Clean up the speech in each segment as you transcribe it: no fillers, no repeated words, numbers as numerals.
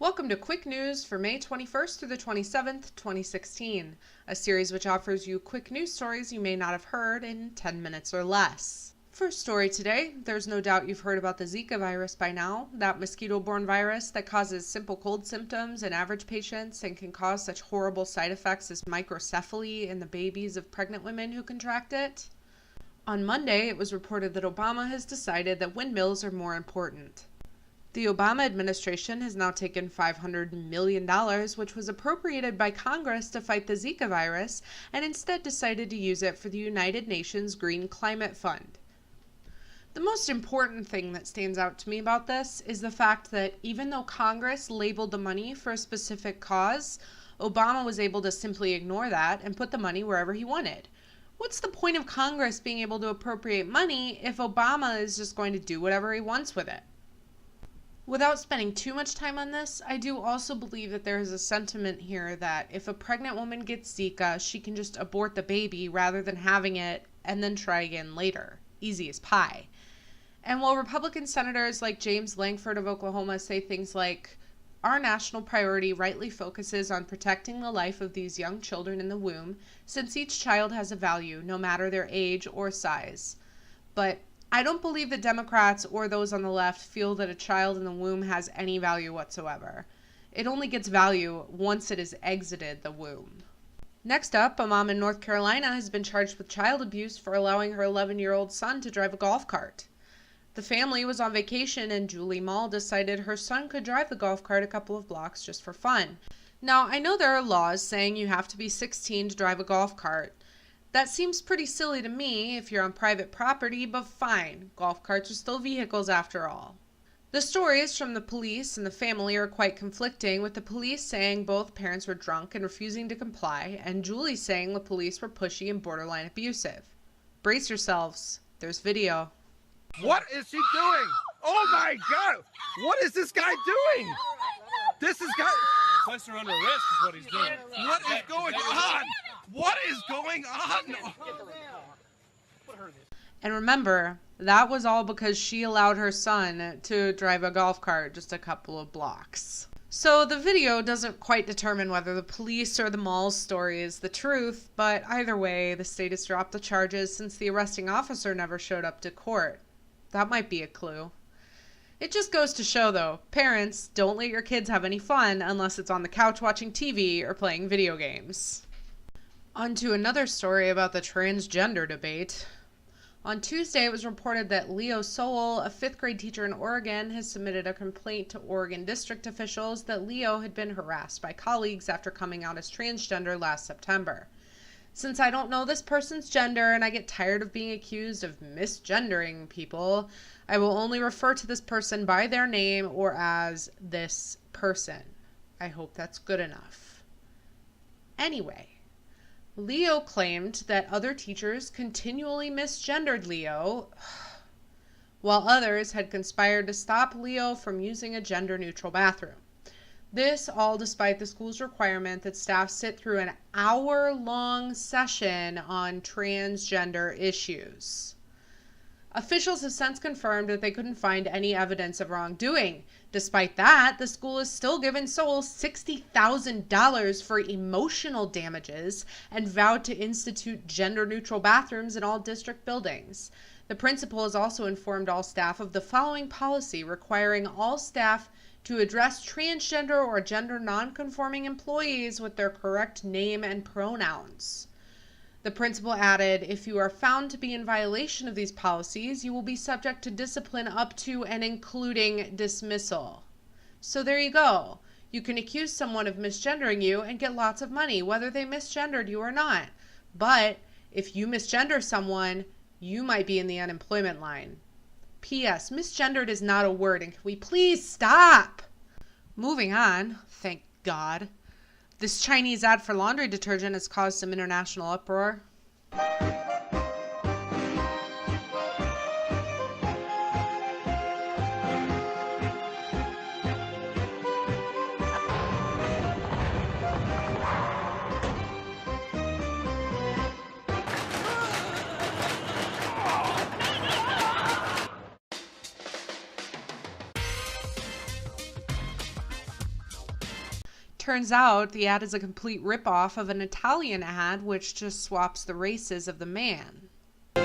Welcome to Quick News for May 21st through the 27th, 2016, a series which offers you quick news stories you may not have heard in 10 minutes or less. First story today, there's no doubt you've heard about the Zika virus by now, that mosquito-borne virus that causes simple cold symptoms in average patients and can cause such horrible side effects as microcephaly in the babies of pregnant women who contract it. On Monday, it was reported that Obama has decided that windmills are more important. The Obama administration has now taken $500 million, which was appropriated by Congress to fight the Zika virus, and instead decided to use it for the United Nations Green Climate Fund. The most important thing that stands out to me about this is the fact that even though Congress labeled the money for a specific cause, Obama was able to simply ignore that and put the money wherever he wanted. What's the point of Congress being able to appropriate money if Obama is just going to do whatever he wants with it? Without spending too much time on this, I do also believe that there is a sentiment here that if a pregnant woman gets Zika, she can just abort the baby rather than having it and then try again later. Easy as pie. And while Republican senators like James Lankford of Oklahoma say things like, "Our national priority rightly focuses on protecting the life of these young children in the womb, since each child has a value, no matter their age or size." But I don't believe that Democrats or those on the left feel that a child in the womb has any value whatsoever. It only gets value once it has exited the womb. Next up, a mom in North Carolina has been charged with child abuse for allowing her 11-year-old son to drive a golf cart. The family was on vacation and Julie Mall decided her son could drive the golf cart a couple of blocks just for fun. Now, I know there are laws saying you have to be 16 to drive a golf cart. That seems pretty silly to me if you're on private property, but fine. Golf carts are still vehicles after all. The stories from the police and the family are quite conflicting, with the police saying both parents were drunk and refusing to comply, and Julie saying the police were pushy and borderline abusive. Brace yourselves. There's video. What is she doing? Oh my God! What is this guy doing? This is guy. Place her under arrest is what he's doing. What is going on? What is going on? And remember, that was all because she allowed her son to drive a golf cart just a couple of blocks. So the video doesn't quite determine whether the police or the mall's story is the truth, but either way, the state has dropped the charges since the arresting officer never showed up to court. That might be a clue. It just goes to show, though, parents, don't let your kids have any fun unless it's on the couch watching TV or playing video games. On to another story about the transgender debate. On Tuesday, it was reported that Soell, a 5th grade teacher in Oregon, has submitted a complaint to Oregon district officials that Leo had been harassed by colleagues after coming out as transgender last September. Since I don't know this person's gender and I get tired of being accused of misgendering people, I will only refer to this person by their name or as this person. I hope that's good enough. Anyway, Leo claimed that other teachers continually misgendered Leo, while others had conspired to stop Leo from using a gender-neutral bathroom. This all despite the school's requirement that staff sit through an hour-long session on transgender issues. Officials have since confirmed that they couldn't find any evidence of wrongdoing. Despite that, the school has still given Soell $60,000 for emotional damages and vowed to institute gender-neutral bathrooms in all district buildings. The principal has also informed all staff of the following policy requiring all staff to address transgender or gender non-conforming employees with their correct name and pronouns. The principal added, if you are found to be in violation of these policies, you will be subject to discipline up to and including dismissal. So there you go. You can accuse someone of misgendering you and get lots of money, whether they misgendered you or not. But if you misgender someone, you might be in the unemployment line. P.S. Misgendered is not a word, and can we please stop? Moving on, thank God. This Chinese ad for laundry detergent has caused some international uproar. Turns out the ad is a complete ripoff of an Italian ad which just swaps the races of the man. You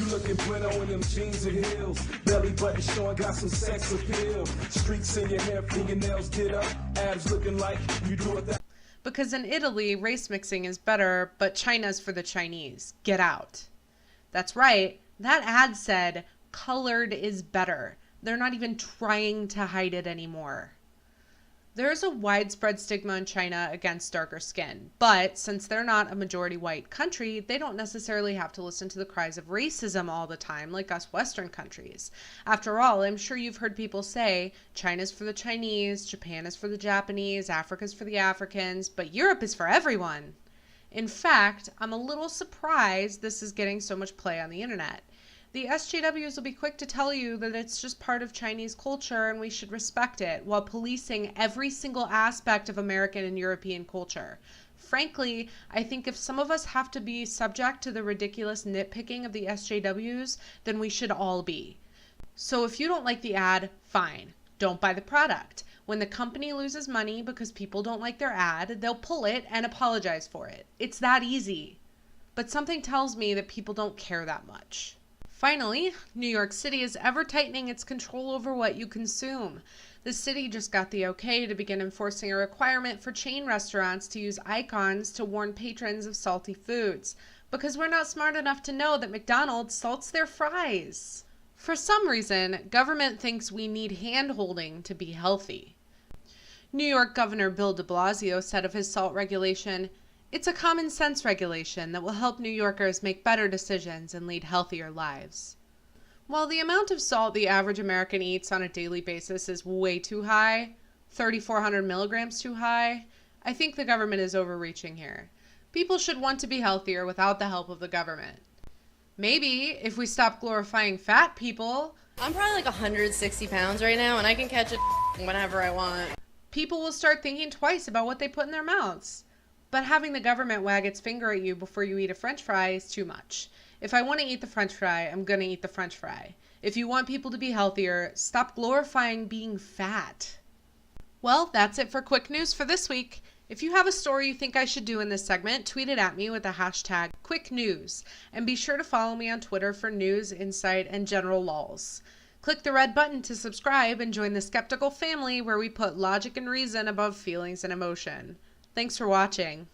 looking bueno in them jeans and heels. Belly button showing, got some sex appeal. Streaks in your hair, fingernails did up. Abs looking like you do it that. Because in Italy, race mixing is better, but China's for the Chinese. Get out. That's right. That ad said, colored is better. They're not even trying to hide it anymore. There is a widespread stigma in China against darker skin, but since they're not a majority white country, they don't necessarily have to listen to the cries of racism all the time like us Western countries. After all, I'm sure you've heard people say China's for the Chinese, Japan is for the Japanese, Africa's for the Africans, but Europe is for everyone. In fact, I'm a little surprised this is getting so much play on the internet. The SJWs will be quick to tell you that it's just part of Chinese culture and we should respect it, while policing every single aspect of American and European culture. Frankly, I think if some of us have to be subject to the ridiculous nitpicking of the SJWs, then we should all be. So if you don't like the ad, fine. Don't buy the product. When the company loses money because people don't like their ad, they'll pull it and apologize for it. It's that easy. But something tells me that people don't care that much. Finally, New York City is ever tightening its control over what you consume. The city just got the okay to begin enforcing a requirement for chain restaurants to use icons to warn patrons of salty foods, because we're not smart enough to know that McDonald's salts their fries. For some reason, government thinks we need hand-holding to be healthy. New York Governor Bill de Blasio said of his salt regulation, "It's a common sense regulation that will help New Yorkers make better decisions and lead healthier lives." While the amount of salt the average American eats on a daily basis is way too high, 3,400 milligrams too high, I think the government is overreaching here. People should want to be healthier without the help of the government. Maybe if we stop glorifying fat people, I'm probably like 160 pounds right now and I can catch it whenever I want. People will start thinking twice about what they put in their mouths. But having the government wag its finger at you before you eat a French fry is too much. If I want to eat the French fry, I'm going to eat the French fry. If you want people to be healthier, stop glorifying being fat. Well, that's it for Quick News for this week. If you have a story you think I should do in this segment, tweet it at me with the hashtag #QuickNews. And be sure to follow me on Twitter for news, insight, and general lulls. Click the red button to subscribe and join the skeptical family where we put logic and reason above feelings and emotion. Thanks for watching.